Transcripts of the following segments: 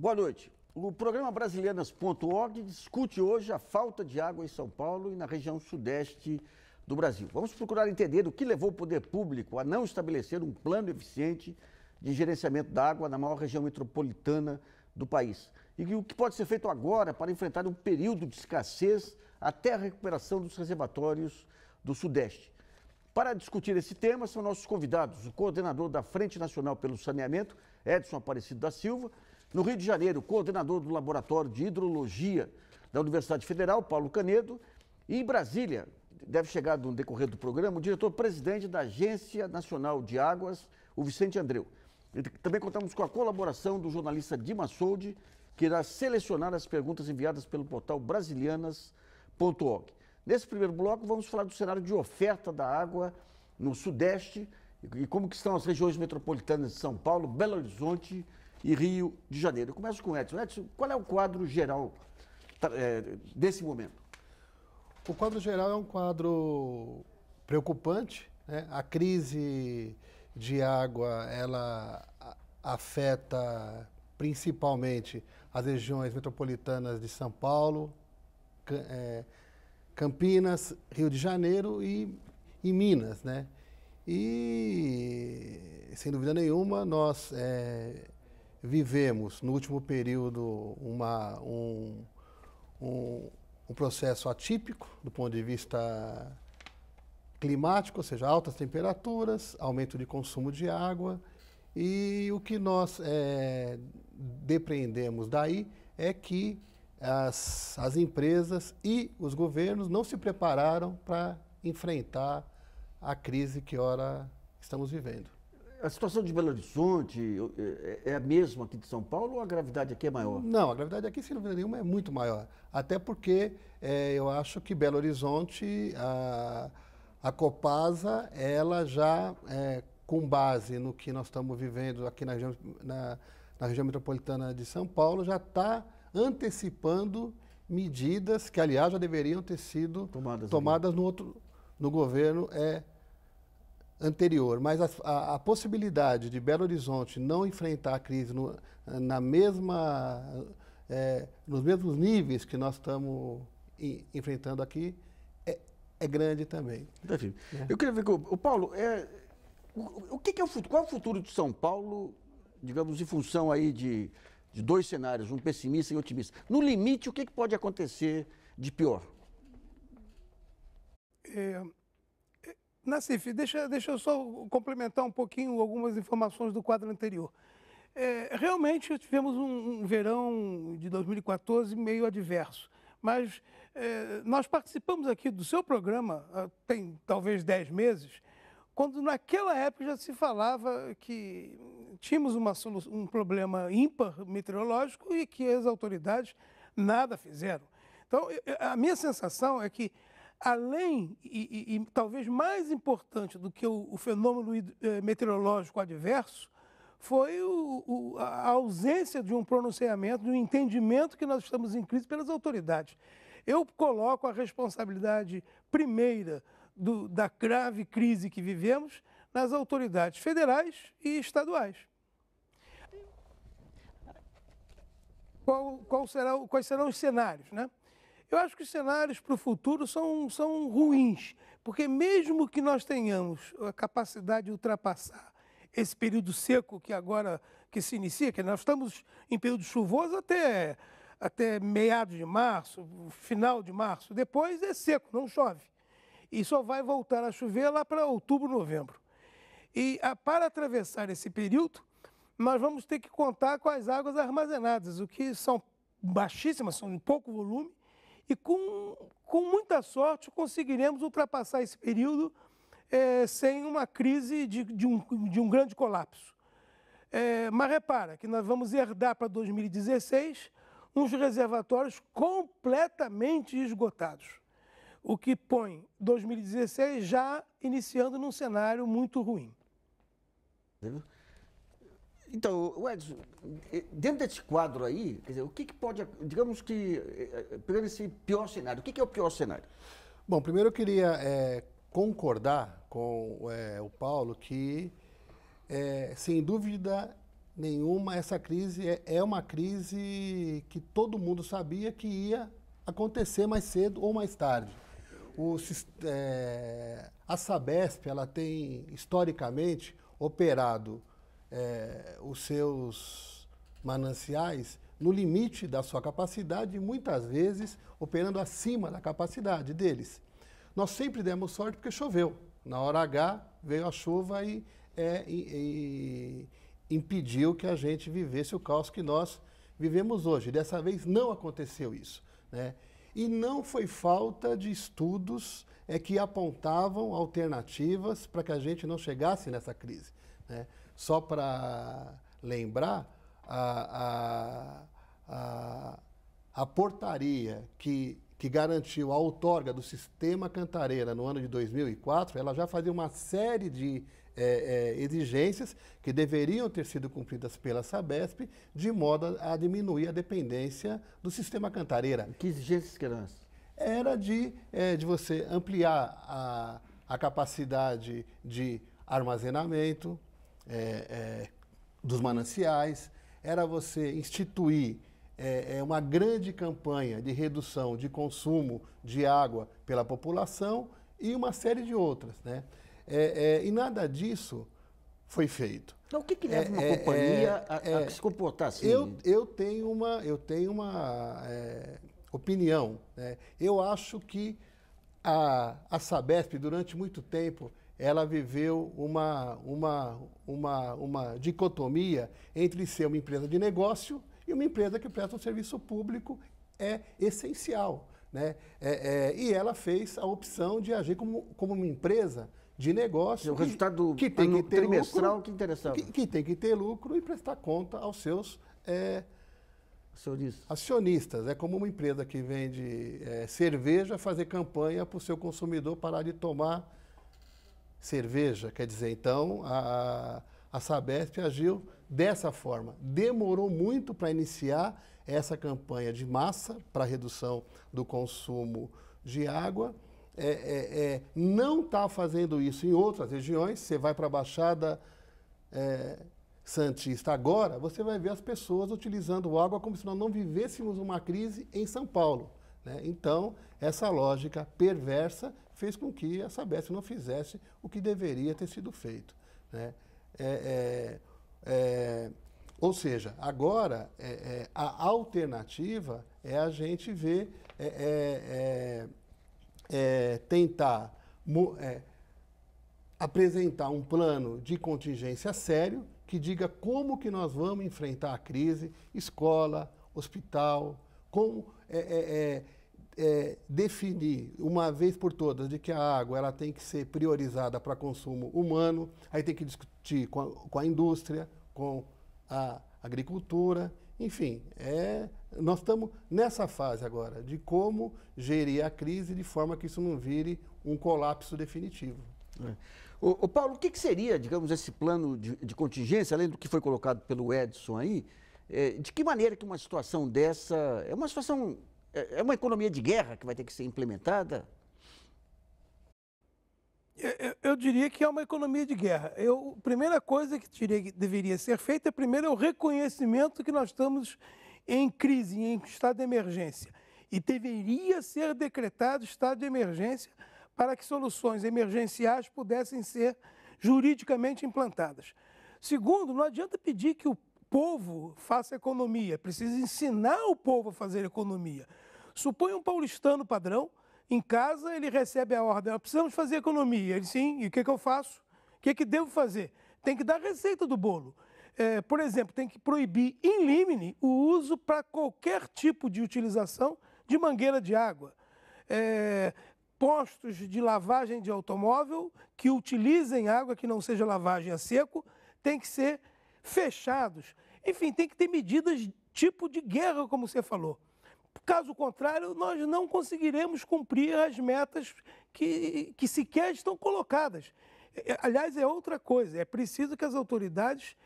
Boa noite. O programa Brasilianas.org discute hoje a falta de água em São Paulo e na região sudeste do Brasil. Vamos procurar entender o que levou o poder público a não estabelecer um plano eficiente de gerenciamento da água na maior região metropolitana do país. E o que pode ser feito agora para enfrentar um período de escassez até a recuperação dos reservatórios do Sudeste. Para discutir esse tema, são nossos convidados, o coordenador da Frente Nacional pelo Saneamento, Edson Aparecido da Silva, no Rio de Janeiro, o coordenador do Laboratório de Hidrologia da Universidade Federal, Paulo Canedo, e em Brasília, deve chegar no decorrer do programa, o diretor-presidente da Agência Nacional de Águas, o Vicente Andreu. E também contamos com a colaboração do jornalista Dima Soldi, que irá selecionar as perguntas enviadas pelo portal brasilianas.org. Nesse primeiro bloco, vamos falar do cenário de oferta da água no Sudeste e como que estão as regiões metropolitanas de São Paulo, Belo Horizonte e Rio de Janeiro. Eu começo com o Edson. Edson, qual é o quadro geral desse momento? O quadro geral é um quadro preocupante, né? A crise de água, ela afeta principalmente as regiões metropolitanas de São Paulo, Campinas, Rio de Janeiro e Minas, né? E, sem dúvida nenhuma, nós vivemos no último período um processo atípico do ponto de vista climático, ou seja, altas temperaturas, aumento de consumo de água, e o que nós depreendemos daí é que as empresas e os governos não se prepararam para enfrentar a crise que ora estamos vivendo. A situação de Belo Horizonte é a mesma aqui de São Paulo ou a gravidade aqui é maior? Não, a gravidade aqui, sem dúvida nenhuma, é muito maior. Até porque eu acho que Belo Horizonte, a Copasa, ela já, com base no que nós estamos vivendo aqui na região metropolitana de São Paulo, já está antecipando medidas que, aliás, já deveriam ter sido tomadas no governo anterior. Mas a possibilidade de Belo Horizonte não enfrentar a crise nos mesmos níveis que nós estamos enfrentando aqui é grande também. Eu queria ver com o Paulo, qual é o futuro de São Paulo, digamos, em função aí de dois cenários, um pessimista e um otimista. No limite, o que pode acontecer de pior? Nassif, deixa eu só complementar um pouquinho algumas informações do quadro anterior. Realmente tivemos um verão de 2014 meio adverso, mas nós participamos aqui do seu programa, tem talvez 10 meses, quando naquela época já se falava que tínhamos um problema ímpar meteorológico e que as autoridades nada fizeram. Então, a minha sensação é que, além e talvez mais importante do que o fenômeno meteorológico adverso, foi a ausência de um pronunciamento, de um entendimento que nós estamos em crise pelas autoridades. Eu coloco a responsabilidade primeira da grave crise que vivemos nas autoridades federais e estaduais. Quais serão os cenários, né? Eu acho que os cenários para o futuro são ruins, porque mesmo que nós tenhamos a capacidade de ultrapassar esse período seco que se inicia, que nós estamos em período chuvoso até meados de março, final de março, depois é seco, não chove. E só vai voltar a chover lá para outubro, novembro. E para atravessar esse período, nós vamos ter que contar com as águas armazenadas, o que são baixíssimas, são em pouco volume, e com muita sorte conseguiremos ultrapassar esse período sem uma crise de um grande colapso. Mas repara que nós vamos herdar para 2016 uns reservatórios completamente esgotados, o que põe 2016 já iniciando num cenário muito ruim. Então, Edson, dentro desse quadro aí, quer dizer, o que pode, digamos que, pegando esse pior cenário, o que é o pior cenário? Bom, primeiro eu queria concordar com o Paulo que, sem dúvida nenhuma. Essa crise é uma crise que todo mundo sabia que ia acontecer mais cedo ou mais tarde. A Sabesp, ela tem, historicamente, operado os seus mananciais no limite da sua capacidade e, muitas vezes, operando acima da capacidade deles. Nós sempre demos sorte porque choveu. Na hora H, veio a chuva e impediu que a gente vivesse o caos que nós vivemos hoje. Dessa vez não aconteceu isso, né? E não foi falta de estudos que apontavam alternativas para que a gente não chegasse nessa crise, né? Só para lembrar, a portaria que garantiu a outorga do Sistema Cantareira no ano de 2004, ela já fazia uma série de exigências que deveriam ter sido cumpridas pela Sabesp, de modo a diminuir a dependência do Sistema Cantareira. Que exigências que eram essas? Era de você ampliar a capacidade de armazenamento dos mananciais, era você instituir uma grande campanha de redução de consumo de água pela população e uma série de outras, né? E nada disso foi feito. Então, o que leva uma companhia a se comportar assim? Eu tenho uma opinião, né? Eu acho que a Sabesp, durante muito tempo, ela viveu uma dicotomia entre ser uma empresa de negócio e uma empresa que presta um serviço público essencial, né? E ela fez a opção de agir como uma empresa de negócio. O resultado que tem que ter trimestral lucro, que interessava. que tem que ter lucro e prestar conta aos seus acionistas. É como uma empresa que vende cerveja fazer campanha para o seu consumidor parar de tomar cerveja. Quer dizer, então, a Sabesp agiu dessa forma. Demorou muito para iniciar essa campanha de massa para redução do consumo de água. Não está fazendo isso em outras regiões. Você vai para a Baixada Santista agora, você vai ver as pessoas utilizando água como se nós não vivêssemos uma crise em São Paulo, né? Então, essa lógica perversa fez com que a Sabesp não fizesse o que deveria ter sido feito, né? Ou seja, agora a alternativa é a gente ver, tentar apresentar um plano de contingência sério que diga como que nós vamos enfrentar a crise, escola, hospital, como definir uma vez por todas de que a água ela tem que ser priorizada para consumo humano, aí tem que discutir com a indústria, com a agricultura, enfim, nós estamos nessa fase agora de como gerir a crise de forma que isso não vire um colapso definitivo. Ô Paulo, o que seria, digamos, esse plano de contingência, além do que foi colocado pelo Edson aí, de que maneira que uma situação dessa, é uma economia de guerra que vai ter que ser implementada? Eu diria que é uma economia de guerra. A primeira coisa que deveria ser feita, primeiro, é o reconhecimento que nós estamos em crise, em estado de emergência. E deveria ser decretado estado de emergência para que soluções emergenciais pudessem ser juridicamente implantadas. Segundo, não adianta pedir que o povo faça economia, precisa ensinar o povo a fazer economia. Suponha um paulistano padrão, em casa ele recebe a ordem, precisamos fazer economia. Ele, sim, e o que eu faço? O que devo fazer? Tem que dar a receita do bolo. Por exemplo, tem que proibir in limine o uso para qualquer tipo de utilização de mangueira de água. Postos de lavagem de automóvel que utilizem água que não seja lavagem a seco têm que ser fechados. Enfim, tem que ter medidas tipo de guerra, como você falou. Caso contrário, nós não conseguiremos cumprir as metas que sequer estão colocadas. Aliás, é outra coisa, é preciso que as autoridades,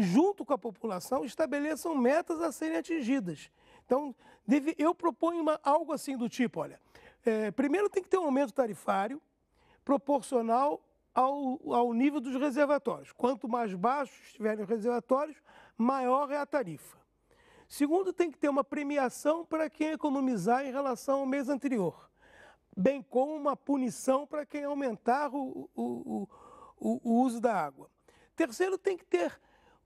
junto com a população, estabeleçam metas a serem atingidas. Então, eu proponho algo assim do tipo, olha, primeiro tem que ter um aumento tarifário proporcional ao nível dos reservatórios. Quanto mais baixos estiverem os reservatórios, maior é a tarifa. Segundo, tem que ter uma premiação para quem economizar em relação ao mês anterior, bem como uma punição para quem aumentar o uso da água. Terceiro, tem que ter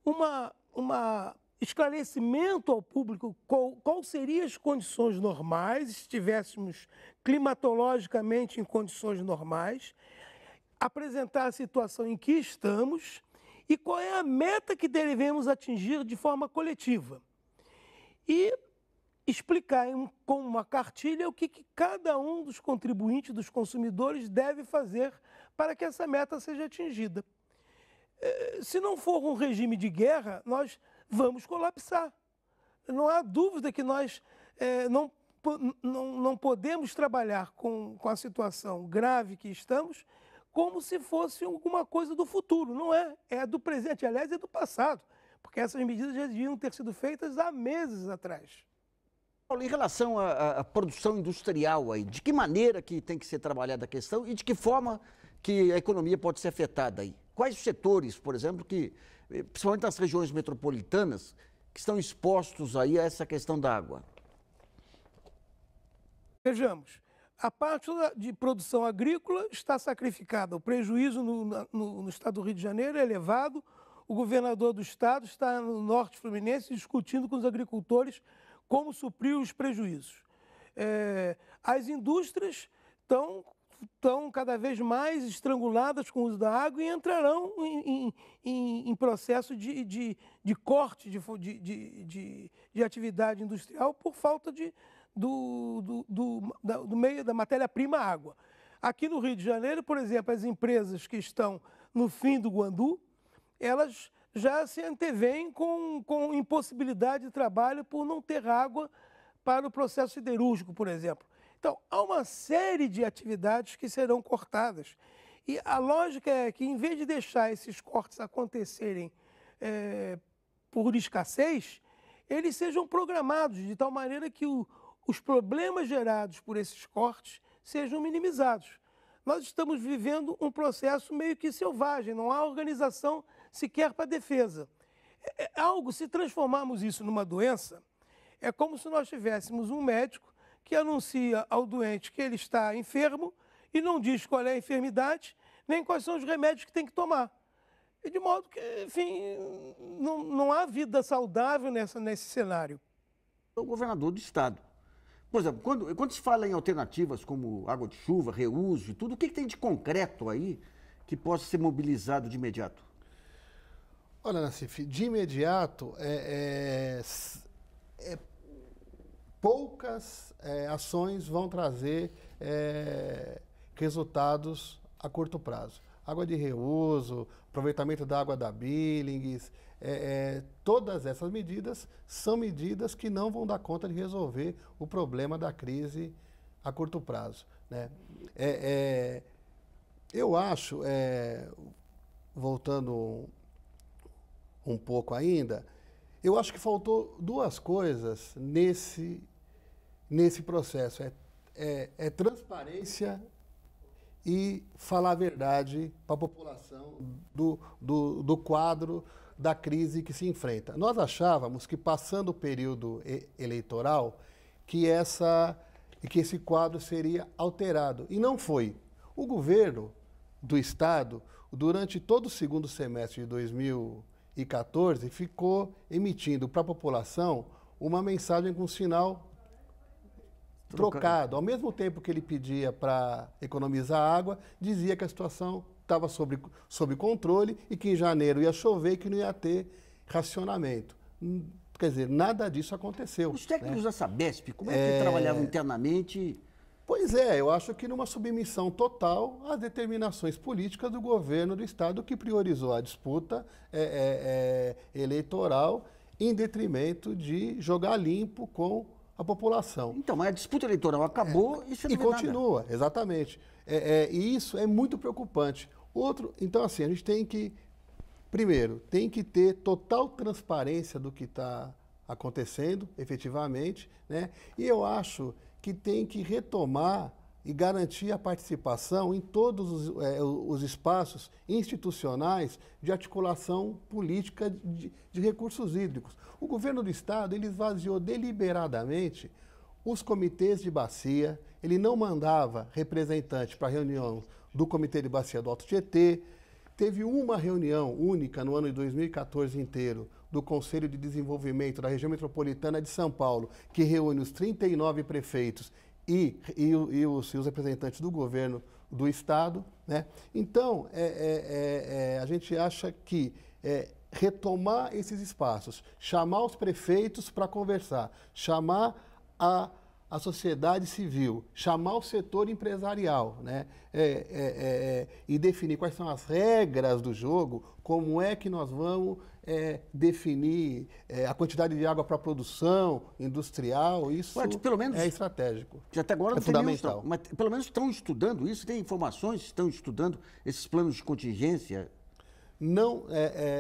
uma esclarecimento ao público qual seriam as condições normais, se estivéssemos climatologicamente em condições normais, apresentar a situação em que estamos e qual é a meta que devemos atingir de forma coletiva. E explicar com uma cartilha o que cada um dos contribuintes, dos consumidores, deve fazer para que essa meta seja atingida. Se não for um regime de guerra, nós vamos colapsar. Não há dúvida que nós não podemos trabalhar com a situação grave que estamos como se fosse alguma coisa do futuro. Não é, é do presente, aliás, é do passado, porque essas medidas já deviam ter sido feitas há meses atrás. Paulo, em relação à produção industrial, aí, de que maneira que tem que ser trabalhada a questão e de que forma que a economia pode ser afetada aí? Quais os setores, por exemplo, que, principalmente nas regiões metropolitanas, que estão expostos aí a essa questão da água? Vejamos, a parte de produção agrícola está sacrificada. O prejuízo no estado do Rio de Janeiro é elevado. O governador do estado está no norte fluminense discutindo com os agricultores como suprir os prejuízos. As indústrias estão cada vez mais estranguladas com o uso da água e entrarão em processo de corte de atividade industrial por falta do meio da matéria-prima água. Aqui no Rio de Janeiro, por exemplo, as empresas que estão no fim do Guandu, elas já se antevêm com impossibilidade de trabalho por não ter água para o processo siderúrgico, por exemplo. Então, há uma série de atividades que serão cortadas. E a lógica é que, em vez de deixar esses cortes acontecerem por escassez, eles sejam programados de tal maneira que os problemas gerados por esses cortes sejam minimizados. Nós estamos vivendo um processo meio que selvagem, não há organização sequer para defesa. Se transformarmos isso numa doença, é como se nós tivéssemos um médico que anuncia ao doente que ele está enfermo e não diz qual é a enfermidade, nem quais são os remédios que tem que tomar. E de modo que, enfim, não há vida saudável nesse cenário. O governador do estado. Por exemplo, quando se fala em alternativas como água de chuva, reuso e tudo, o que tem de concreto aí que possa ser mobilizado de imediato? Olha, Nassif, de imediato, poucas ações vão trazer resultados a curto prazo. Água de reuso, aproveitamento da água da Billings, todas essas medidas são medidas que não vão dar conta de resolver o problema da crise a curto prazo, né? Eu acho, voltando um pouco ainda, eu acho que faltou duas coisas nesse processo. Transparência e falar a verdade para a população do quadro da crise que se enfrenta. Nós achávamos que, passando o período eleitoral, que esse quadro seria alterado. E não foi. O governo do Estado, durante todo o segundo semestre de 2014, ficou emitindo para a população uma mensagem com sinal trocado. Ao mesmo tempo que ele pedia para economizar água, dizia que a situação estava sob controle e que em janeiro ia chover e que não ia ter racionamento. Quer dizer, nada disso aconteceu. Os técnicos da Sabesp, como é que trabalhavam internamente? Pois é, eu acho que numa submissão total às determinações políticas do governo do Estado, que priorizou a disputa eleitoral em detrimento de jogar limpo com a população. Então, mas a disputa eleitoral acabou e você não vê nada. Continua, exatamente. E isso é muito preocupante. Então, assim, a gente tem que, primeiro, tem que ter total transparência do que está acontecendo, efetivamente, né? E eu acho que tem que retomar e garantir a participação em todos os espaços institucionais de articulação política de recursos hídricos. O governo do Estado ele esvaziou deliberadamente os comitês de bacia, ele não mandava representante para a reunião do Comitê de Bacia do Alto Tietê. Teve uma reunião única no ano de 2014 inteiro do Conselho de Desenvolvimento da Região Metropolitana de São Paulo, que reúne os 39 prefeitos e os representantes do governo do Estado, né? Então, a gente acha que retomar esses espaços, chamar os prefeitos para conversar, chamar a sociedade civil, chamar o setor empresarial, né? E definir quais são as regras do jogo, como é que nós vamos definir a quantidade de água para a produção industrial, isso pelo menos, é estratégico. Já até agora é não fundamental. Mas pelo menos estão estudando isso, tem informações, estão estudando esses planos de contingência? Não,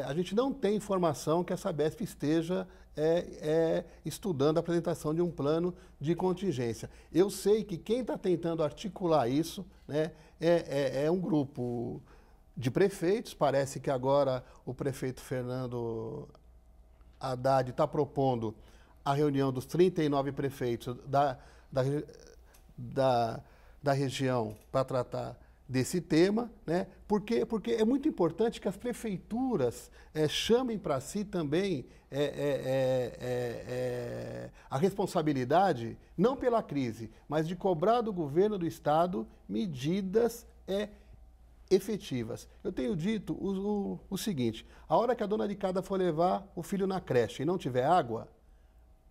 a gente não tem informação que a Sabesp esteja estudando a apresentação de um plano de contingência. Eu sei que quem está tentando articular isso, né, é um grupo de prefeitos. Parece que agora o prefeito Fernando Haddad está propondo a reunião dos 39 prefeitos da região para tratar desse tema, né? Porque é muito importante que as prefeituras chamem para si também a responsabilidade, não pela crise, mas de cobrar do governo do Estado medidas efetivas. Eu tenho dito o seguinte: a hora que a dona de casa for levar o filho na creche e não tiver água,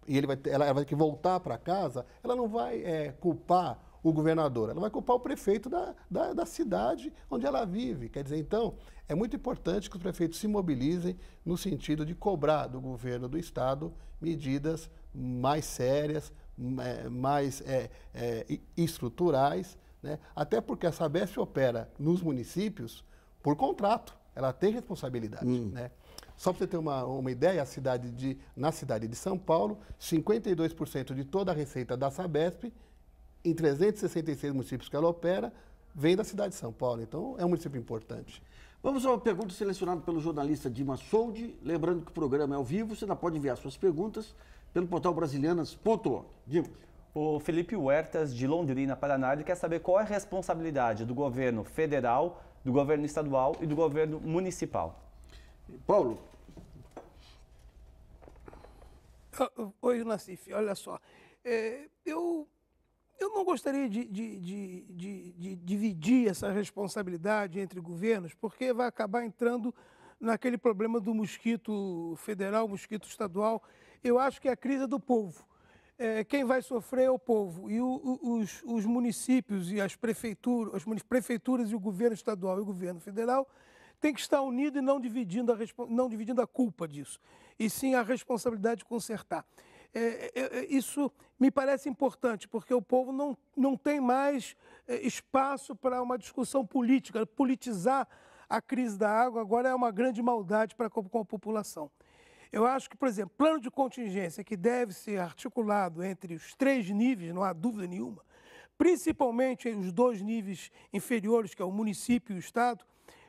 e ela vai ter que voltar para casa, ela não vai culpar o governador, ela vai culpar o prefeito da cidade onde ela vive. Quer dizer, então, é muito importante que os prefeitos se mobilizem no sentido de cobrar do governo do Estado medidas mais sérias, mais estruturais, né? Até porque a Sabesp opera nos municípios por contrato, ela tem responsabilidade, né? Só para você ter uma ideia, na cidade de São Paulo, 52% de toda a receita da Sabesp, em 366 municípios que ela opera, vem da cidade de São Paulo. Então, é um município importante. Vamos a uma pergunta selecionada pelo jornalista Dimas Soldi. Lembrando que o programa é ao vivo, você ainda pode enviar suas perguntas pelo portal brasilianas.org. Dimas. O Felipe Huertas, de Londrina, Paraná, ele quer saber qual é a responsabilidade do governo federal, do governo estadual e do governo municipal. Paulo. Oi, Nassif, olha só. Eu não gostaria de dividir essa responsabilidade entre governos, porque vai acabar entrando naquele problema do mosquito federal, mosquito estadual. Eu acho que a crise é do povo. Quem vai sofrer é o povo. E os municípios e as prefeituras e o governo estadual e o governo federal têm que estar unidos e não dividindo a culpa disso, e sim a responsabilidade de consertar. Isso me parece importante, porque o povo não tem mais espaço para uma discussão política. Politizar a crise da água agora é uma grande maldade com a população. Eu acho que, por exemplo, plano de contingência que deve ser articulado entre os 3 níveis, não há dúvida nenhuma, principalmente os 2 níveis inferiores, que é o município e o Estado,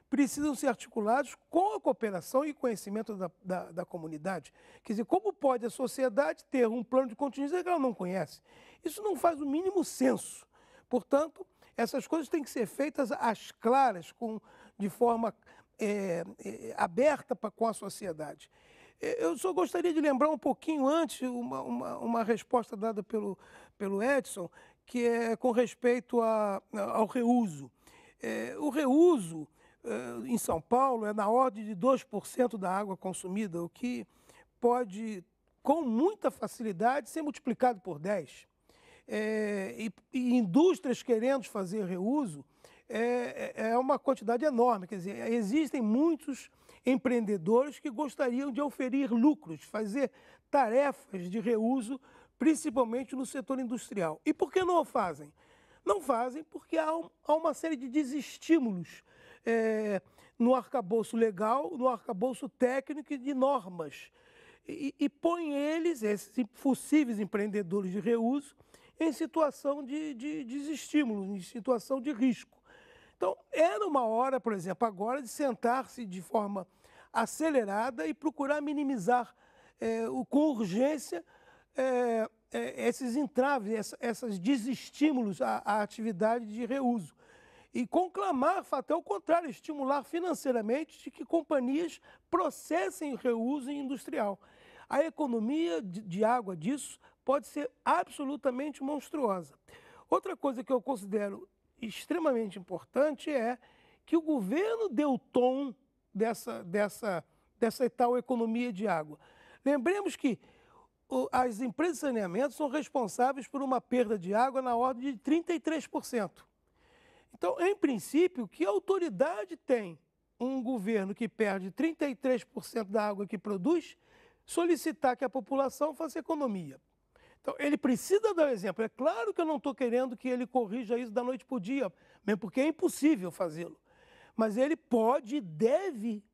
precisam ser articulados com a cooperação e conhecimento da comunidade. Quer dizer, como pode a sociedade ter um plano de contingência que ela não conhece? Isso não faz o mínimo senso. Portanto, essas coisas têm que ser feitas às claras, de forma aberta com a sociedade. Eu só gostaria de lembrar um pouquinho antes uma resposta dada pelo Edson, que é com respeito ao reuso. O reuso em São Paulo é na ordem de 2% da água consumida, o que pode, com muita facilidade, ser multiplicado por 10. E indústrias querendo fazer reuso é uma quantidade enorme. Quer dizer, existem muitos empreendedores que gostariam de oferir lucros, fazer tarefas de reuso, principalmente no setor industrial. E por que não o fazem? Não fazem porque há uma série de desestímulos no arcabouço legal, no arcabouço técnico e de normas. E põe eles, esses possíveis empreendedores de reuso, em situação de desestímulo, em situação de risco. Então, era uma hora, por exemplo, agora de sentar-se de forma acelerada e procurar minimizar com urgência esses entraves, esses desestímulos à atividade de reuso. E conclamar, até o contrário, estimular financeiramente de que companhias processem o reuso industrial. A economia de água disso pode ser absolutamente monstruosa. Outra coisa que eu considero extremamente importante é que o governo deu tom dessa tal economia de água. Lembremos que as empresas de saneamento são responsáveis por uma perda de água na ordem de 33%. Então, em princípio, que autoridade tem um governo que perde 33% da água que produz solicitar que a população faça economia? Então, ele precisa dar o exemplo. É claro que eu não estou querendo que ele corrija isso da noite para o dia, mesmo porque é impossível fazê-lo. Mas ele pode e deve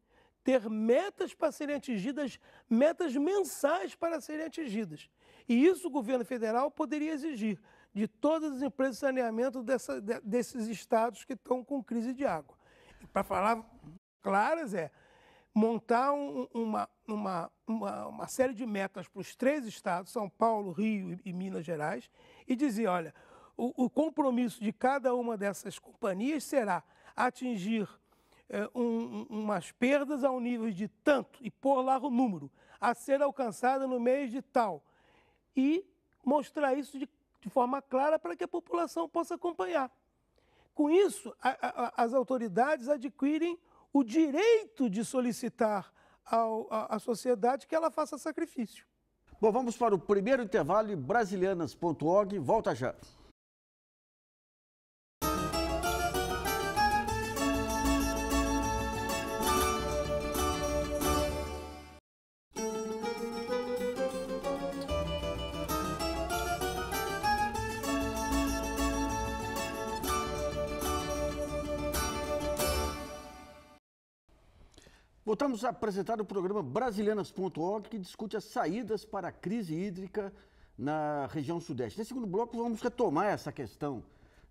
ter metas para serem atingidas, metas mensais para serem atingidas. E isso o governo federal poderia exigir de todas as empresas de saneamento desses estados que estão com crise de água. Para falar claras, montar uma série de metas para os 3 estados, São Paulo, Rio e Minas Gerais, e dizer, olha, o compromisso de cada uma dessas companhias será atingir umas perdas ao nível de tanto, e pôr lá o número, a ser alcançada no mês de tal, e mostrar isso de forma clara para que a população possa acompanhar. Com isso, as autoridades adquirem o direito de solicitar à sociedade que ela faça sacrifício. Bom, vamos para o primeiro intervalo e brasilianas.org volta já. Voltamos a apresentar o programa brasilianas.org, que discute as saídas para a crise hídrica na região sudeste. Nesse segundo bloco, vamos retomar essa questão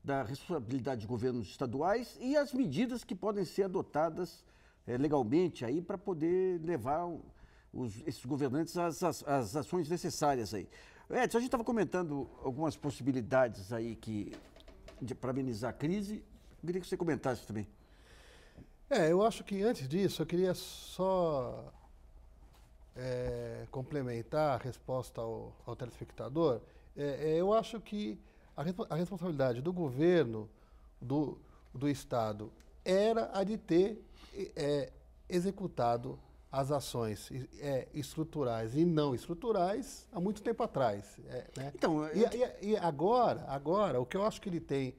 da responsabilidade de governos estaduais e as medidas que podem ser adotadas legalmente aí para poder levar esses governantes às ações necessárias aí. Edson, a gente estava comentando algumas possibilidades aí para amenizar a crise. Eu queria que você comentasse também. Eu acho que antes disso, eu queria só complementar a resposta ao telespectador. Eu acho que a responsabilidade do governo, do Estado, era a de ter executado as ações estruturais e não estruturais há muito tempo atrás. Né? Então, e agora, o que eu acho que ele tem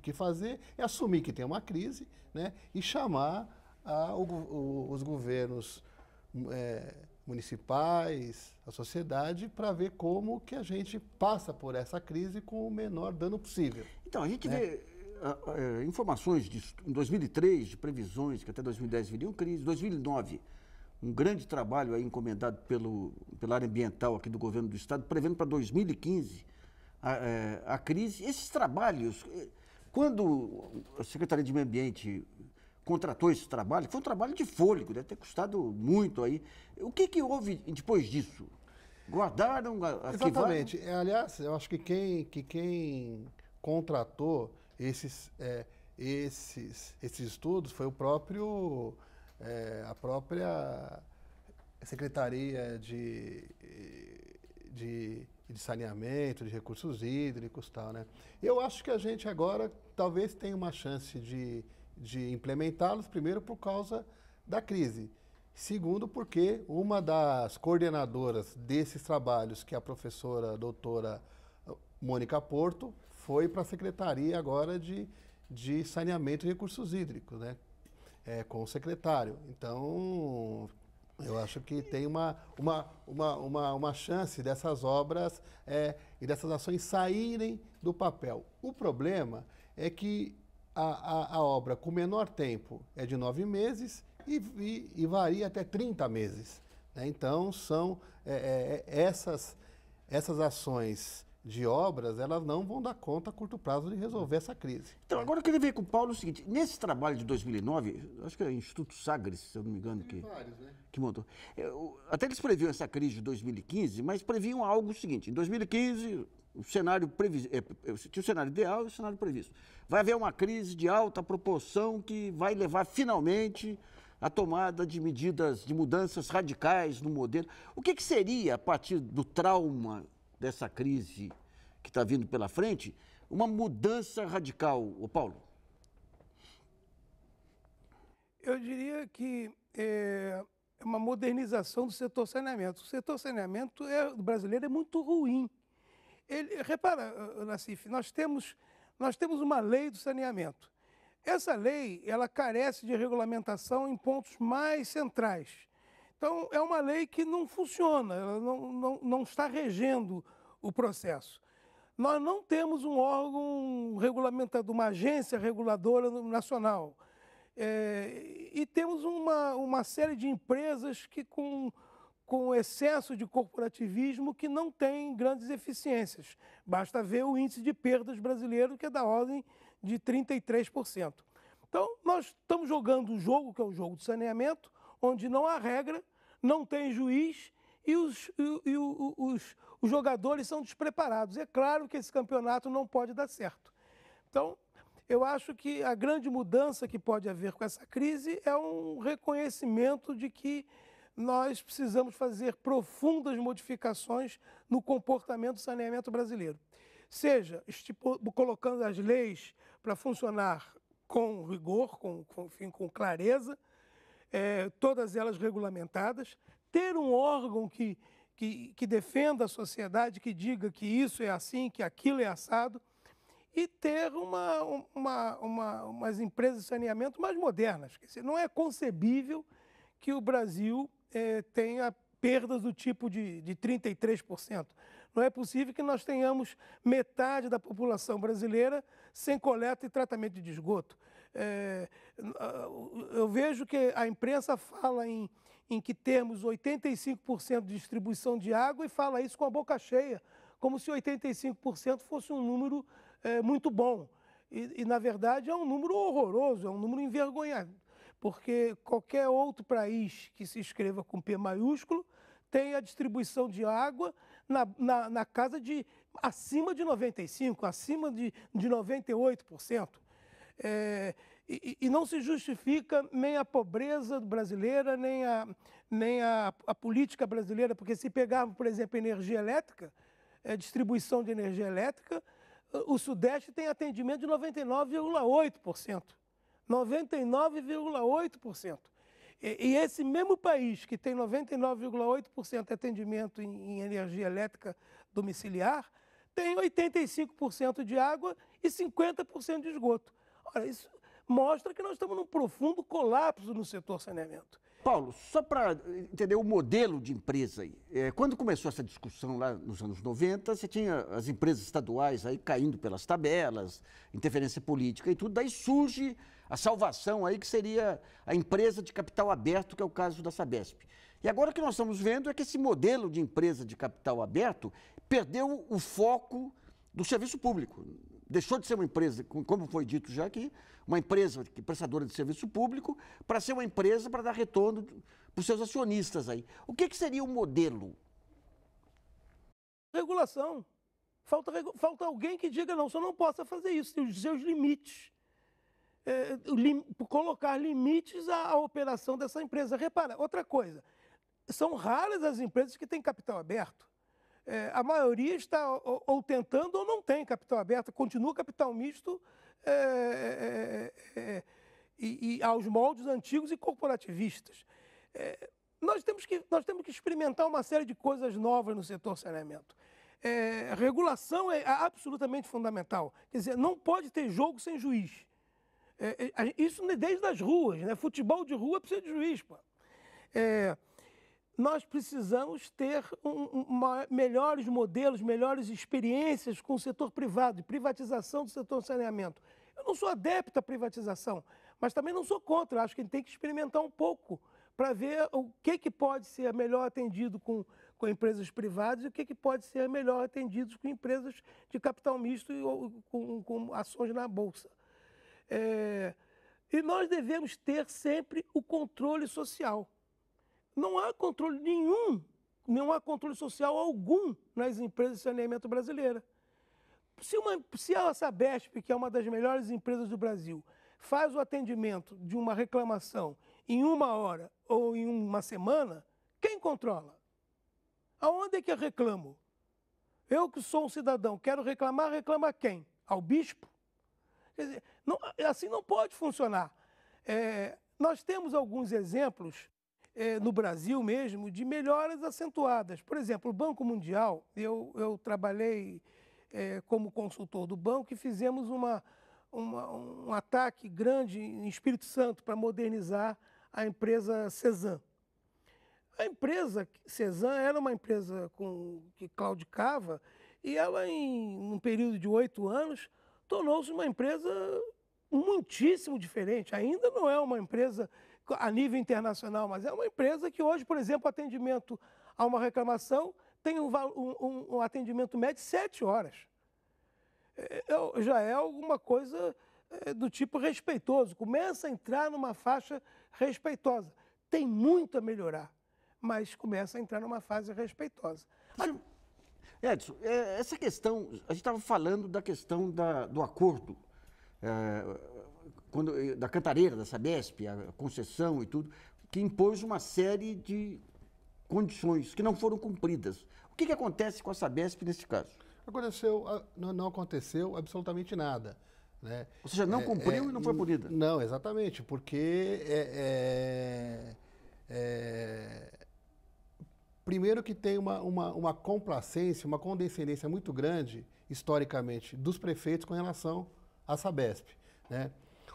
que fazer é assumir que tem uma crise, né, e chamar os governos municipais, a sociedade, para ver como que a gente passa por essa crise com o menor dano possível. Então, a gente vê informações em 2003 de previsões que até 2010 viriam crise, 2009 um grande trabalho aí encomendado pela área ambiental aqui do governo do estado, prevendo para 2015 a crise. Esses trabalhos, quando a Secretaria de Meio Ambiente contratou esse trabalho, foi um trabalho de fôlego, deve ter custado muito aí. O que houve depois disso? Guardaram? Exatamente. Aliás, eu acho que quem contratou esses estudos foi a própria Secretaria de Saneamento, de Recursos Hídricos e tal, né? Eu acho que a gente agora talvez tenha uma chance de implementá-los, primeiro por causa da crise, segundo porque uma das coordenadoras desses trabalhos, que é a professora doutora Mônica Porto, foi para a Secretaria agora de Saneamento e Recursos Hídricos, né? Com o secretário. Então, eu acho que tem uma chance dessas obras e dessas ações saírem do papel. O problema é que a obra com menor tempo é de 9 meses e varia até 30 meses. Né? Então, são essas ações de obras, elas não vão dar conta a curto prazo de resolver essa crise. Então, agora eu queria ver com o Paulo o seguinte, nesse trabalho de 2009, acho que é o Instituto Sagres, se eu não me engano, que montou, até eles previam essa crise de 2015, mas previam algo o seguinte, em 2015, o cenário tinha o cenário ideal e o cenário previsto. Vai haver uma crise de alta proporção que vai levar finalmente a tomada de medidas, de mudanças radicais no modelo. O que seria, a partir do trauma dessa crise que está vindo pela frente, uma mudança radical, ô Paulo? Eu diria que é uma modernização do setor saneamento. O setor saneamento brasileiro é muito ruim. Repara, Nassif, nós temos uma lei do saneamento. Essa lei, ela carece de regulamentação em pontos mais centrais. Então, é uma lei que não funciona, ela não está regendo o processo. Nós não temos um órgão regulamentador, uma agência reguladora nacional. E temos uma série de empresas que, com excesso de corporativismo, que não tem grandes eficiências. Basta ver o índice de perdas brasileiro, que é da ordem de 33%. Então, nós estamos jogando um jogo, que é o jogo de saneamento, onde não há regra, não tem juiz e os jogadores são despreparados. É claro que esse campeonato não pode dar certo. Então, eu acho que a grande mudança que pode haver com essa crise é um reconhecimento de que nós precisamos fazer profundas modificações no comportamento do saneamento brasileiro. Seja colocando as leis para funcionar com rigor, com clareza, todas elas regulamentadas, ter um órgão que defenda a sociedade, que diga que isso é assim, que aquilo é assado, e ter umas empresas de saneamento mais modernas. Quer dizer, não é concebível que o Brasil tenha perdas do tipo de 33%. Não é possível que nós tenhamos metade da população brasileira sem coleta e tratamento de esgoto. Eu vejo que a imprensa fala em que temos 85% de distribuição de água e fala isso com a boca cheia, como se 85% fosse um número muito bom. E, na verdade, é um número horroroso, é um número envergonhado, porque qualquer outro país que se escreva com P maiúsculo tem a distribuição de água na casa de acima de 95%, acima de 98%. E não se justifica nem a pobreza brasileira, nem a política brasileira, porque se pegarmos, por exemplo, energia elétrica, distribuição de energia elétrica, o Sudeste tem atendimento de 99,8%. 99,8%. E esse mesmo país que tem 99,8% de atendimento em energia elétrica domiciliar, tem 85% de água e 50% de esgoto. Ora, isso mostra que nós estamos num profundo colapso no setor saneamento. Paulo, só para entender o modelo de empresa aí, quando começou essa discussão lá nos anos 90, você tinha as empresas estaduais aí caindo pelas tabelas, interferência política e tudo, daí surge a salvação aí que seria a empresa de capital aberto, que é o caso da Sabesp. E agora o que nós estamos vendo é que esse modelo de empresa de capital aberto perdeu o foco do serviço público. Deixou de ser uma empresa, como foi dito já aqui, uma empresa prestadora de serviço público, para ser uma empresa para dar retorno para os seus acionistas aí. O que seria o modelo? Regulação. Falta alguém que diga, não, você não possa fazer isso, tem os seus limites. Colocar limites à operação dessa empresa. Repara, outra coisa, são raras as empresas que têm capital aberto. A maioria está ou tentando ou não tem capital aberto, continua capital misto e aos moldes antigos e corporativistas. Nós temos que experimentar uma série de coisas novas no setor saneamento. Regulação é absolutamente fundamental. Quer dizer, não pode ter jogo sem juiz. Isso desde as ruas, né? Futebol de rua precisa de juiz, pô. Nós precisamos ter melhores modelos, melhores experiências com o setor privado, de privatização do setor de saneamento. Eu não sou adepto à privatização, mas também não sou contra. Acho que a gente tem que experimentar um pouco para ver o que pode ser melhor atendido com com empresas privadas e o que pode ser melhor atendido com empresas de capital misto e com ações na Bolsa. E nós devemos ter sempre o controle social. Não há controle nenhum, não há controle social algum nas empresas de saneamento brasileiras. Se a Sabesp, que é uma das melhores empresas do Brasil, faz o atendimento de uma reclamação em 1 hora ou em 1 semana, quem controla? Aonde é que eu reclamo? Eu que sou um cidadão, quero reclamar, reclama quem? Ao bispo? Quer dizer, não, assim não pode funcionar. Nós temos alguns exemplos no Brasil mesmo de melhoras acentuadas. Por exemplo, o Banco Mundial, eu trabalhei como consultor do banco e fizemos um ataque grande em Espírito Santo para modernizar a empresa Cezan. A empresa Cezan era uma empresa que claudicava e ela, em um período de 8 anos, tornou-se uma empresa muitíssimo diferente. Ainda não é uma empresa a nível internacional, mas é uma empresa que hoje, por exemplo, o atendimento a uma reclamação tem um atendimento médio de 7 horas. Já é alguma coisa do tipo respeitoso, começa a entrar numa faixa respeitosa. Tem muito a melhorar, mas começa a entrar numa fase respeitosa. Edson, essa questão, a gente estava falando da questão do acordo, da cantareira, da Sabesp, a concessão e tudo, que impôs uma série de condições que não foram cumpridas. O que acontece com a Sabesp nesse caso? Não aconteceu absolutamente nada. Né? Ou seja, não cumpriu e não foi punida. Não, exatamente, porque primeiro que tem uma complacência, uma condescendência muito grande, historicamente, dos prefeitos com relação à Sabesp. Né?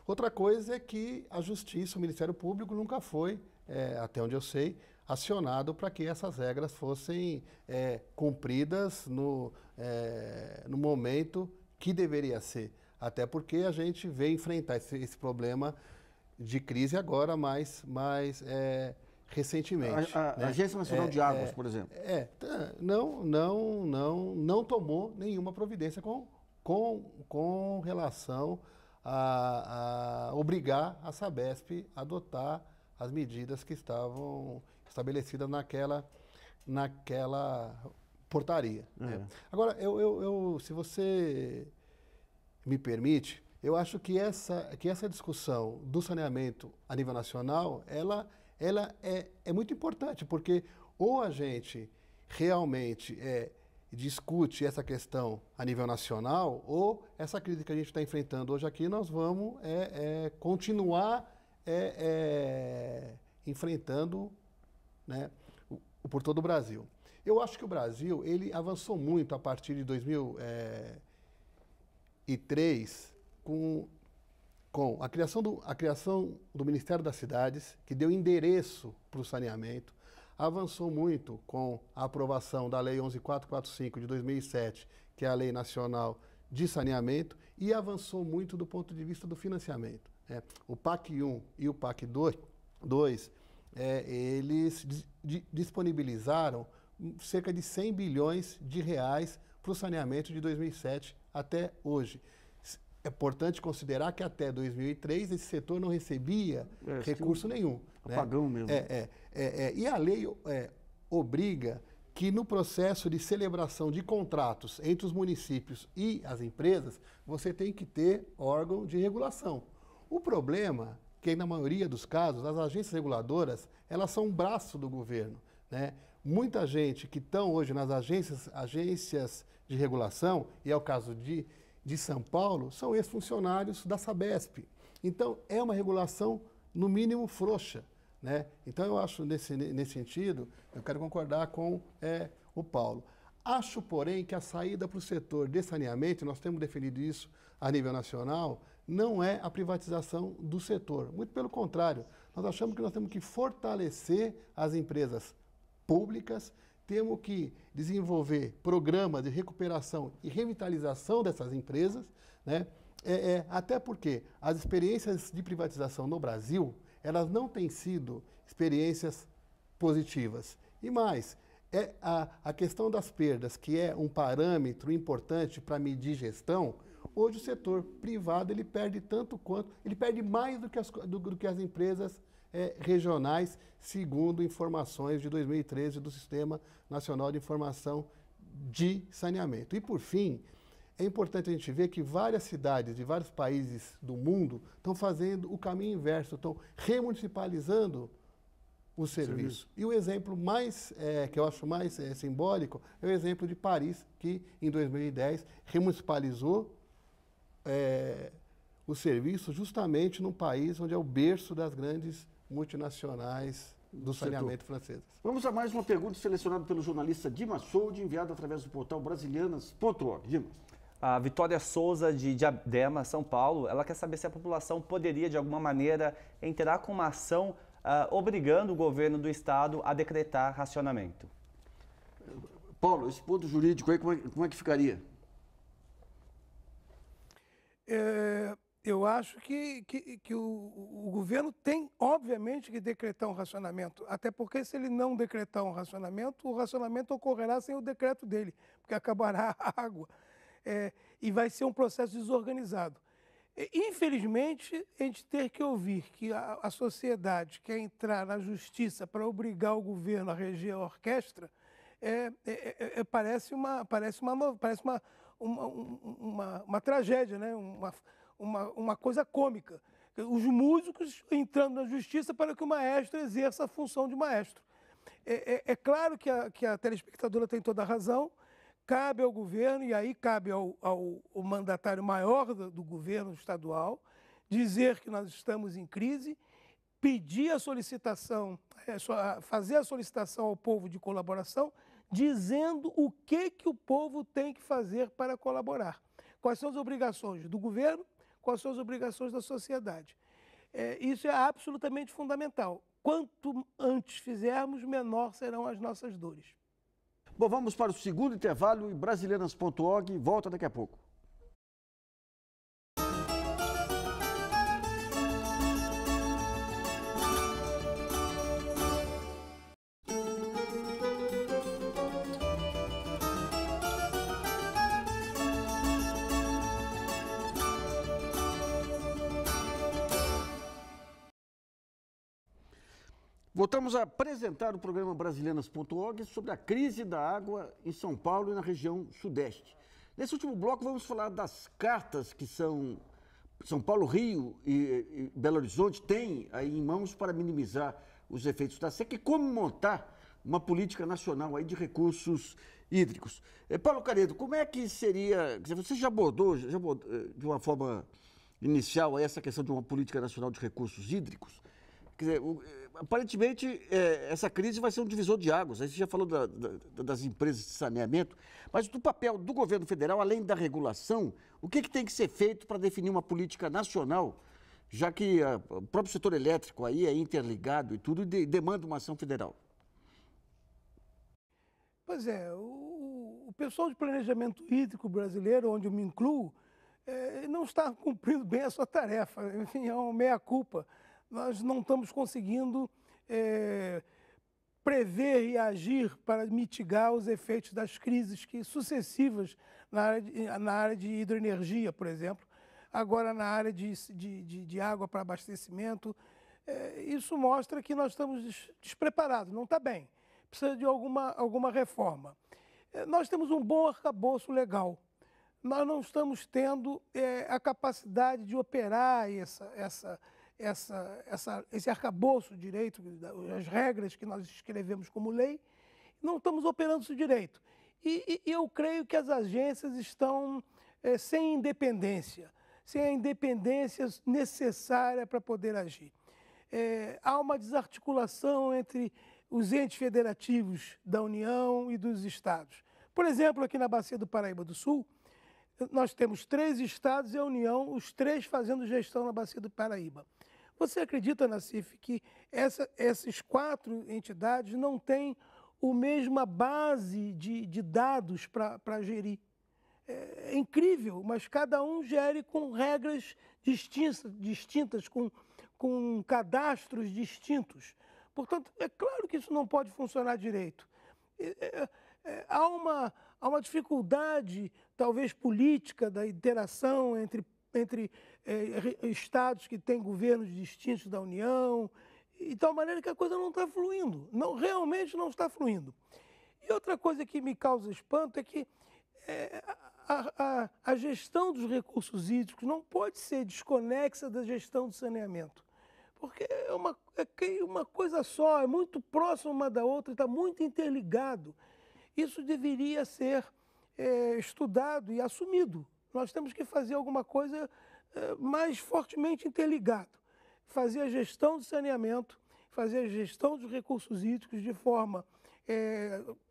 Outra coisa é que a Justiça, o Ministério Público, nunca foi, até onde eu sei, acionado para que essas regras fossem cumpridas no momento que deveria ser. Até porque a gente veio enfrentar esse problema de crise agora mais recentemente. A Agência Nacional de Águas, por exemplo. Não tomou nenhuma providência com relação a obrigar a Sabesp a adotar as medidas que estavam estabelecidas naquela portaria. Né? Agora, se você me permite, eu acho que essa discussão do saneamento a nível nacional, ela é muito importante, porque ou a gente realmente discute essa questão a nível nacional, ou essa crise que a gente está enfrentando hoje aqui, nós vamos continuar enfrentando, né, por todo o Brasil. Eu acho que o Brasil ele avançou muito a partir de 2003 com a criação do Ministério das Cidades, que deu endereço para o saneamento, avançou muito com a aprovação da Lei 11.445 de 2007, que é a Lei Nacional de Saneamento, e avançou muito do ponto de vista do financiamento. O PAC 1 e o PAC 2, eles disponibilizaram cerca de 100 bilhões de reais para o saneamento de 2007 até hoje. É importante considerar que até 2003 esse setor não recebia recurso nenhum. Apagão, né? mesmo. E a lei obriga que no processo de celebração de contratos entre os municípios e as empresas, você tem que ter órgão de regulação. O problema é que, na maioria dos casos, as agências reguladoras, elas são um braço do governo. Né? Muita gente que estão hoje nas agências de regulação, e é o caso de São Paulo, são ex-funcionários da Sabesp. Então, é uma regulação, no mínimo, frouxa. Né? Então, eu acho, nesse sentido, eu quero concordar com o Paulo. Acho, porém, que a saída para o setor de saneamento, nós temos definido isso a nível nacional, não é a privatização do setor. Muito pelo contrário, nós achamos que nós temos que fortalecer as empresas públicas, temos que desenvolver programas de recuperação e revitalização dessas empresas, né? Até porque as experiências de privatização no Brasil, elas não têm sido experiências positivas. E mais, A questão das perdas, que é um parâmetro importante para medir gestão, hoje o setor privado ele perde tanto quanto, ele perde mais do que as empresas regionais, segundo informações de 2013 do Sistema Nacional de Informação de Saneamento. E, por fim, é importante a gente ver que várias cidades de vários países do mundo estão fazendo o caminho inverso, estão remunicipalizando o serviço. E o exemplo mais, que eu acho mais simbólico, é o exemplo de Paris, que em 2010 remunicipalizou o serviço justamente num país onde é o berço das grandes multinacionais do saneamento francesas. Vamos a mais uma pergunta selecionada pelo jornalista Dimas Soldi, enviada através do portal brasilianas.org. Dimas. A Vitória Souza, de Diadema, São Paulo, ela quer saber se a população poderia, de alguma maneira, entrar com uma ação obrigando o governo do estado a decretar racionamento. Paulo, esse ponto jurídico aí, como é que ficaria? Eu acho que o governo tem, obviamente, que decretar um racionamento, até porque se ele não decretar um racionamento, o racionamento ocorrerá sem o decreto dele, porque acabará a água e vai ser um processo desorganizado. Infelizmente, a gente tem que ouvir que a sociedade quer entrar na justiça para obrigar o governo a reger a orquestra, parece uma tragédia, né? Uma coisa cômica. Os músicos entrando na justiça para que o maestro exerça a função de maestro. É claro que a telespectadora tem toda a razão, cabe ao governo, e aí cabe ao mandatário maior do governo estadual, dizer que nós estamos em crise, pedir a solicitação, fazer a solicitação ao povo de colaboração, dizendo o que o povo tem que fazer para colaborar. Quais são as obrigações do governo, quais são as obrigações da sociedade. Isso é absolutamente fundamental. Quanto antes fizermos, menor serão as nossas dores. Bom, vamos para o segundo intervalo e brasilianas.org volta daqui a pouco. Voltamos a apresentar o programa brasilianas.org sobre a crise da água em São Paulo e na região sudeste. Nesse último bloco vamos falar das cartas que São Paulo, Rio e Belo Horizonte têm aí em mãos para minimizar os efeitos da seca e como montar uma política nacional aí de recursos hídricos. Paulo Canedo, como é que seria, você já abordou de uma forma inicial essa questão de uma política nacional de recursos hídricos? Quer dizer, aparentemente, essa crise vai ser um divisor de águas. Aí você já falou das empresas de saneamento, mas do papel do governo federal, além da regulação, o que tem que ser feito para definir uma política nacional, já que o próprio setor elétrico aí é interligado e tudo, e demanda uma ação federal? Pois é, o pessoal de planejamento hídrico brasileiro, onde eu me incluo, não está cumprindo bem a sua tarefa. Enfim, é uma meia-culpa. Nós não estamos conseguindo prever e agir para mitigar os efeitos das crises sucessivas na área de hidroenergia, por exemplo, agora na área de água para abastecimento. Isso mostra que nós estamos despreparados, não está bem, precisa de alguma reforma. Nós temos um bom arcabouço legal, nós não estamos tendo a capacidade de operar esse arcabouço direito, as regras que nós escrevemos como lei, não estamos operando isso direito. E eu creio que as agências estão sem independência necessária para poder agir. Há uma desarticulação entre os entes federativos da União e dos estados. Por exemplo, aqui na Bacia do Paraíba do Sul, nós temos 3 estados e a União, os 3 fazendo gestão na Bacia do Paraíba. Você acredita, Nassif, que essas 4 entidades não têm a mesma base de dados para gerir? É incrível, mas cada um gere com regras distintas com cadastros distintos. Portanto, é claro que isso não pode funcionar direito. há uma dificuldade, talvez política, da interação entre estados que têm governos distintos da União, de tal maneira que a coisa não está fluindo, realmente não está fluindo. E outra coisa que me causa espanto é que a gestão dos recursos hídricos não pode ser desconexa da gestão do saneamento, porque é uma coisa só, é muito próxima uma da outra, está muito interligado. Isso deveria ser estudado e assumido. Nós temos que fazer alguma coisa mais fortemente interligado. Fazer a gestão do saneamento, fazer a gestão dos recursos hídricos de forma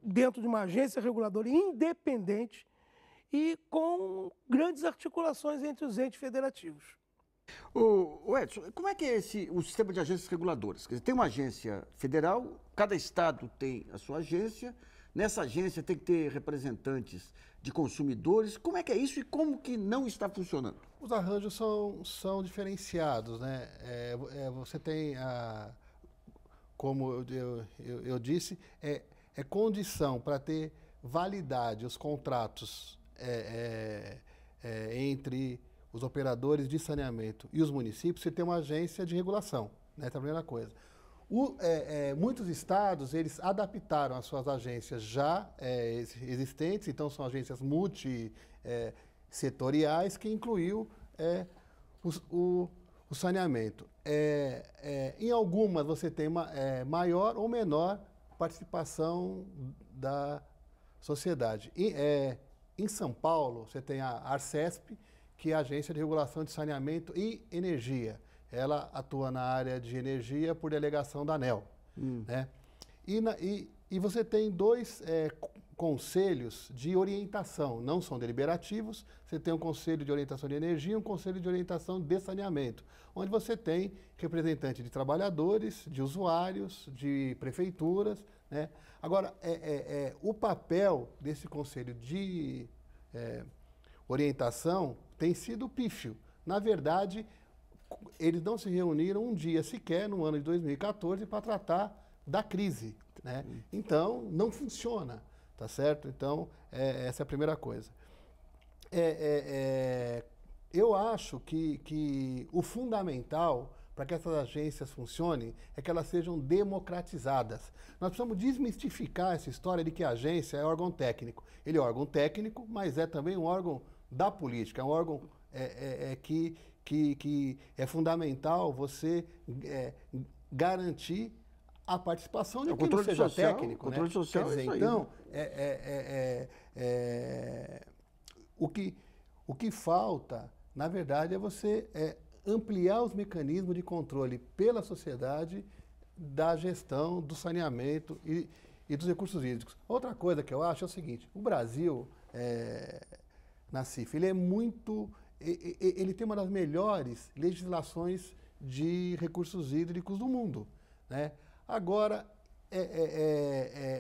dentro de uma agência reguladora independente e com grandes articulações entre os entes federativos. O Edson, como é que é o sistema de agências reguladoras? Quer dizer, tem uma agência federal, cada estado tem a sua agência, nessa agência tem que ter representantes de consumidores. Como é que é isso e como que não está funcionando? Os arranjos são diferenciados, né? Você tem, como eu disse, é condição para ter validade os contratos entre os operadores de saneamento e os municípios, você tem uma agência de regulação, né? Essa é a primeira coisa. Muitos estados, eles adaptaram as suas agências já existentes, então são agências multissetoriais que incluiu o saneamento. Em algumas você tem uma maior ou menor participação da sociedade. Em São Paulo, você tem a Arcesp, que é a Agência de Regulação de Saneamento e Energia. Ela atua na área de energia por delegação da ANEEL. Né? E você tem dois conselhos de orientação, não são deliberativos, você tem um conselho de orientação de energia e um conselho de orientação de saneamento, onde você tem representante de trabalhadores, de usuários, de prefeituras. Né? Agora, o papel desse conselho de orientação tem sido pífio. Na verdade, eles não se reuniram um dia sequer no ano de 2014 para tratar da crise, né? Então, não funciona, tá certo? Então, essa é a primeira coisa. Eu acho que o fundamental para que essas agências funcionem é que elas sejam democratizadas. Nós precisamos desmistificar essa história de que a agência é órgão técnico. Ele é órgão técnico, mas é também um órgão da política, é um órgão que é fundamental você garantir a participação de quem não seja técnico. Controle social, quer dizer, é isso aí, então, o que falta, na verdade, é você ampliar os mecanismos de controle pela sociedade da gestão do saneamento e dos recursos hídricos. Outra coisa que eu acho é o seguinte: o Brasil, Nassif, ele tem uma das melhores legislações de recursos hídricos do mundo, né? Agora,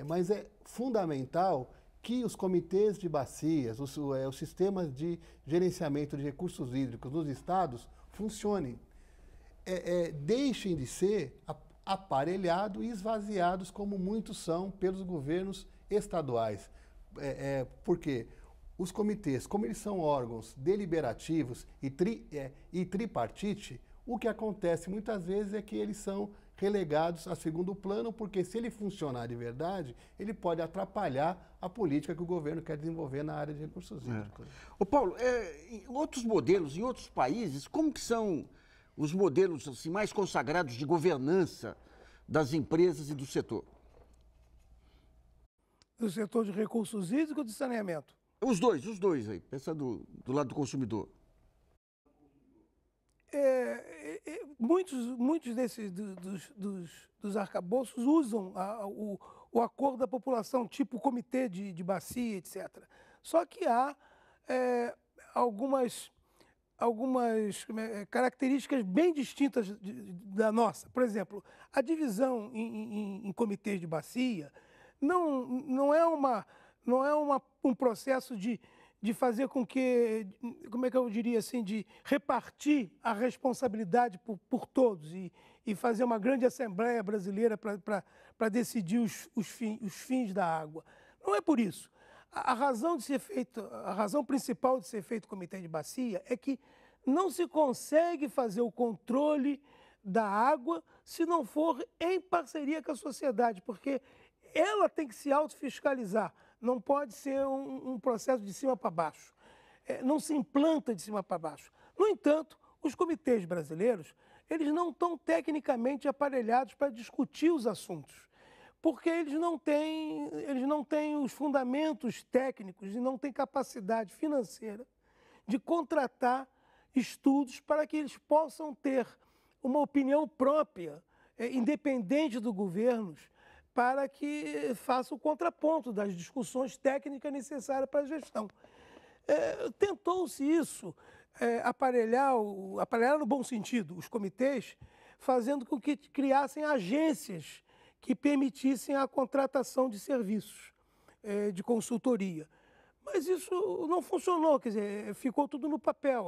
mas é fundamental que os comitês de bacias, os sistemas de gerenciamento de recursos hídricos nos estados funcionem. Deixem de ser aparelhados e esvaziados como muitos são pelos governos estaduais. Por quê? Os comitês, como eles são órgãos deliberativos e tripartite, o que acontece muitas vezes é que eles são relegados a segundo plano, porque se ele funcionar de verdade, ele pode atrapalhar a política que o governo quer desenvolver na área de recursos hídricos. Ô Paulo, em outros modelos, em outros países, como que são os modelos assim, mais consagrados de governança das empresas e do setor? Do setor de recursos hídricos ou de saneamento? Os dois aí, pensando do lado do consumidor. Muitos desses dos arcabouços usam o acordo da população, tipo comitê de bacia, etc. Só que há algumas características bem distintas da nossa. Por exemplo, a divisão em comitês de bacia não é um processo de de fazer com que, como é que eu diria assim, de repartir a responsabilidade por todos e fazer uma grande Assembleia Brasileira para decidir os fins da água. Não é por isso. A razão principal de ser feito o Comitê de Bacia é que não se consegue fazer o controle da água se não for em parceria com a sociedade, porque ela tem que se autofiscalizar, não pode ser um processo de cima para baixo, não se implanta de cima para baixo. No entanto, os comitês brasileiros, eles não estão tecnicamente aparelhados para discutir os assuntos, porque eles não têm os fundamentos técnicos e não têm capacidade financeira de contratar estudos para que eles possam ter uma opinião própria, independente do governo, para que faça o contraponto das discussões técnicas necessárias para a gestão. Tentou-se isso, aparelhar no bom sentido, os comitês, fazendo com que criassem agências que permitissem a contratação de serviços de consultoria. Mas isso não funcionou, quer dizer, ficou tudo no papel.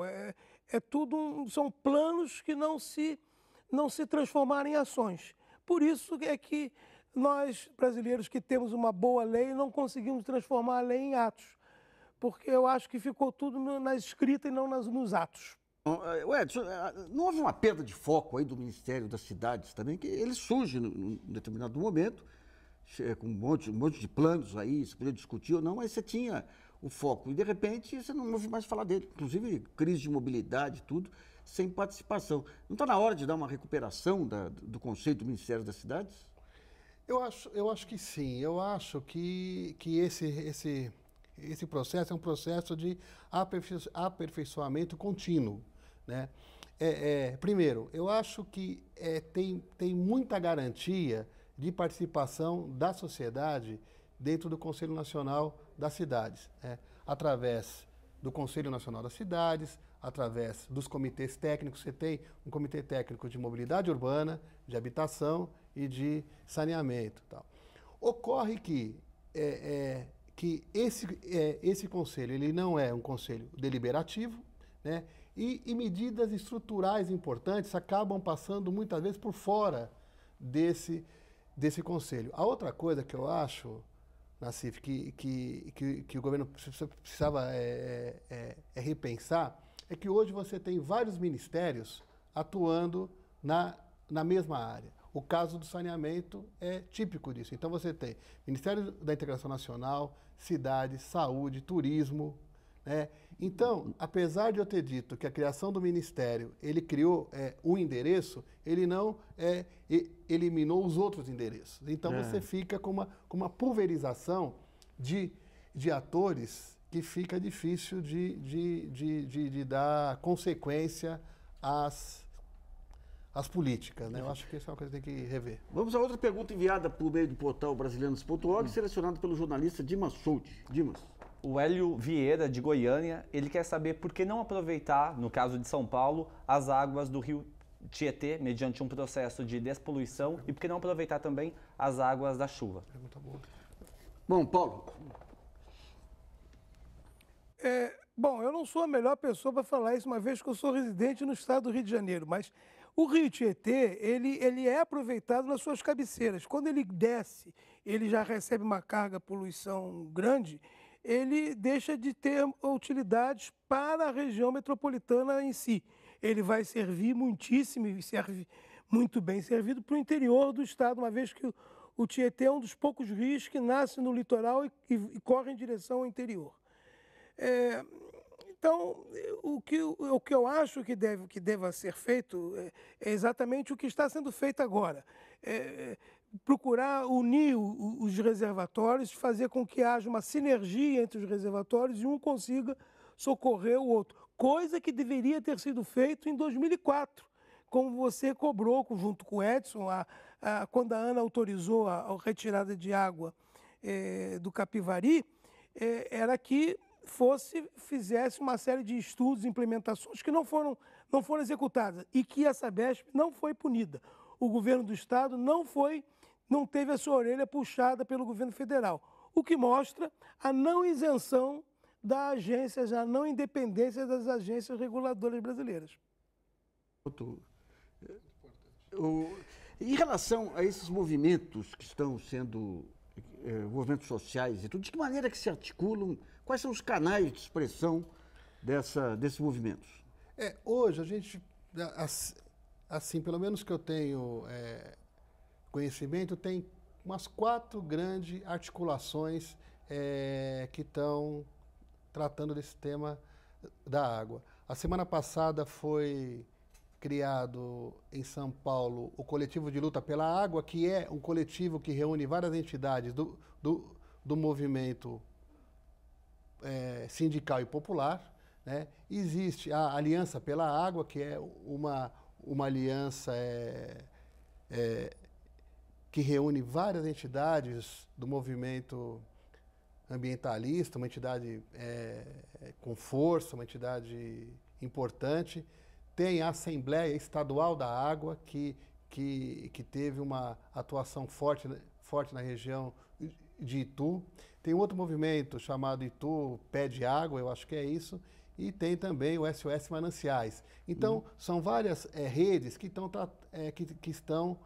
São planos que não se transformaram em ações. Por isso é que nós, brasileiros que temos uma boa lei, não conseguimos transformar a lei em atos. Porque eu acho que ficou tudo na escrita e não nos atos. Edson, não houve uma perda de foco aí do Ministério das Cidades também, que ele surge num determinado momento, com um monte de planos aí, você podia discutir ou não, mas você tinha o foco. E, de repente, você não ouve mais falar dele. Inclusive, crise de mobilidade, tudo, sem participação. Não está na hora de dar uma recuperação do conceito do Ministério das Cidades? Eu acho que sim. Eu acho que esse processo é um processo de aperfeiçoamento contínuo, né? Primeiro, eu acho que tem muita garantia de participação da sociedade dentro do Conselho Nacional das Cidades, né? Através do Conselho Nacional das Cidades, através dos comitês técnicos. Você tem um comitê técnico de mobilidade urbana, de habitação e de saneamento, tal. Ocorre que esse conselho ele não é um conselho deliberativo, né? E medidas estruturais importantes acabam passando muitas vezes por fora desse conselho. A outra coisa que eu acho, Nassif, que o governo precisava repensar, é que hoje você tem vários ministérios atuando na mesma área. O caso do saneamento é típico disso. Então você tem Ministério da Integração Nacional, Cidades, Saúde, Turismo, né? Então, apesar de eu ter dito que a criação do Ministério, ele criou um endereço, ele não eliminou os outros endereços. Então você fica com uma pulverização de atores que fica difícil de dar consequência às políticas, né? Eu acho que isso é uma coisa que tem que rever. Vamos a outra pergunta enviada por meio do portal brasilianos.org, selecionada pelo jornalista Dimas Souti. Dimas. O Hélio Vieira, de Goiânia, ele quer saber por que não aproveitar, no caso de São Paulo, as águas do rio Tietê, mediante um processo de despoluição, e por que não aproveitar também as águas da chuva. Pergunta boa. Bom, Paulo. Bom, eu não sou a melhor pessoa para falar isso, uma vez que eu sou residente no estado do Rio de Janeiro, mas o rio Tietê, ele é aproveitado nas suas cabeceiras. Quando ele desce, ele já recebe uma carga de poluição grande, ele deixa de ter utilidades para a região metropolitana em si. Ele vai servir muitíssimo e serve muito bem servido para o interior do estado, uma vez que o Tietê é um dos poucos rios que nasce no litoral e corre em direção ao interior. Então, o que eu acho que deva ser feito é exatamente o que está sendo feito agora. Procurar unir os reservatórios, fazer com que haja uma sinergia entre os reservatórios e um consiga socorrer o outro. Coisa que deveria ter sido feito em 2004, como você cobrou junto com o Edson, quando a ANA autorizou a retirada de água do Capivari, era que fizesse uma série de estudos e implementações que não foram executadas e que a Sabesp não foi punida. O governo do estado não teve a sua orelha puxada pelo governo federal, o que mostra a não isenção da agência, já não independência das agências reguladoras brasileiras. Em relação a esses movimentos que estão sendo movimentos sociais e tudo, de que maneira que se articulam, quais são os canais de expressão desses movimentos? Hoje a gente, assim, pelo menos que eu tenho conhecimento, tem umas 4 grandes articulações que estão tratando desse tema da água. A semana passada foi criado em São Paulo o Coletivo de Luta pela Água, que é um coletivo que reúne várias entidades do movimento sindical e popular, né? Existe a Aliança pela Água, que é uma aliança que reúne várias entidades do movimento ambientalista, uma entidade com força, uma entidade importante. Tem a Assembleia Estadual da Água, que teve uma atuação forte na região de Itu. Tem outro movimento chamado Itu Pede Água, eu acho que é isso, e tem também o SOS Mananciais. Então, são várias redes que estão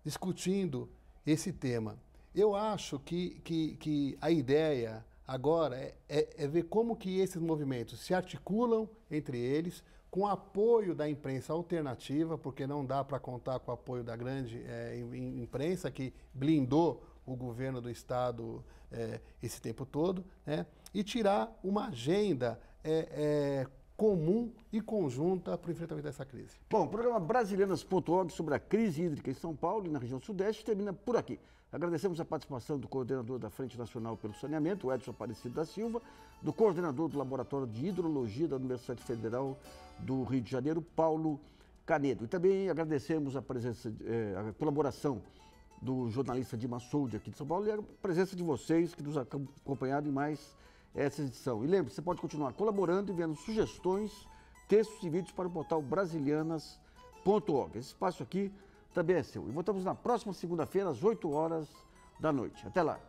discutindo esse tema. Eu acho que a ideia agora é ver como que esses movimentos se articulam entre eles, com apoio da imprensa alternativa, porque não dá para contar com o apoio da grande imprensa, que blindou o governo do Estado esse tempo todo, né? E tirar uma agenda comum e conjunta para o enfrentamento dessa crise. Bom, o programa Brasilianas.org sobre a crise hídrica em São Paulo e na região sudeste termina por aqui. Agradecemos a participação do coordenador da Frente Nacional pelo Saneamento, Edson Aparecido da Silva, do coordenador do Laboratório de Hidrologia da Universidade Federal do Rio de Janeiro, Paulo Canedo. E também agradecemos a a colaboração do jornalista Dimas Soldi aqui de São Paulo e a presença de vocês que nos acompanharam em mais essa edição. E lembre-se, você pode continuar colaborando e enviando sugestões, textos e vídeos para o portal brasilianas.org. Esse espaço aqui também é seu. E voltamos na próxima segunda-feira, às 8 horas da noite. Até lá.